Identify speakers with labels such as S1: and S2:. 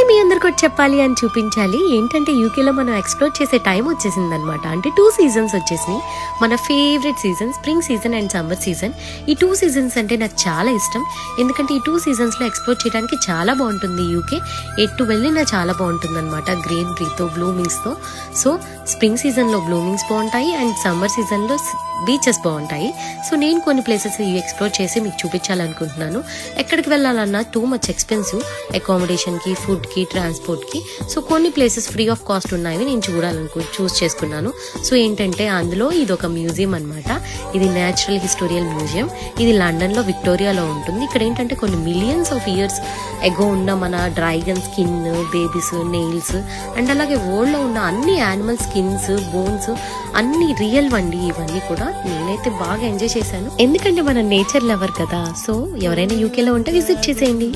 S1: మీ అందరికి చెప్పాలి అని చూపించాలి ఏంటంటే యూకేలో మనం ఎక్స్ప్లోర్ చేసే టైం వచ్చేసింది అనమాట. అంటే 2 సీజన్స్ వచ్చేసినాయి. మన favourite season spring season and summer season. ఈ 2 సీజన్స్ అంటే నాకు చాలా ఇష్టం. ఎందుకంటే ఈ 2 సీజన్స్లో ఎక్స్ప్లోర్ చేయడానికి చాలా బాగుంటుంది. యూకే ఎటు వెళ్ళినా చాలా బాగుంటుంది అనమాట, గ్రీనరీతో బ్లూమింగ్స్తో. సో స్ప్రింగ్ సీజన్లో బ్లూమింగ్స్ బాగుంటాయి అండ్ సమ్మర్ సీజన్లో బీచెస్ బాగుంటాయి. సో నేను కొన్ని ప్లేసెస్ ఎక్స్ప్లోర్ చేసి మీకు చూపించాలనుకుంటున్నాను. ఎక్కడికి వెళ్ళాలన్నా టూ మచ్ ఎక్స్పెన్సివ్, అకామిడేషన్కి, ఫుడ్కి, ట్రాన్స్పోర్ట్కి. సో కొన్ని ప్లేసెస్ ఫ్రీ ఆఫ్ కాస్ట్ ఉన్నాయి నేను చూస్ చేసుకున్నాను. సో ఏంటంటే అందులో ఇది ఒక మ్యూజియం అనమాట. ఇది న్యాచురల్ హిస్టోరియల్ మ్యూజియం. ఇది లండన్లో విక్టోరియాలో ఉంటుంది. ఇక్కడ ఏంటంటే కొన్ని మిలియన్స్ ఆఫ్ ఇయర్స్ ఎగో ఉన్న మన dragon skin, babies, nails and అలాగే వరల్డ్లో ఉన్న అన్ని యానిమల్ స్కిన్స్, బోన్స్ అన్ని రియల్ వండి. ఇవన్నీ కూడా నేనైతే బాగా ఎంజాయ్ చేశాను. ఎందుకంటే మన నేచర్ లవర్ కదా. సో ఎవరైనా యూకేలో ఉంటే విజిట్ చేసేయండి.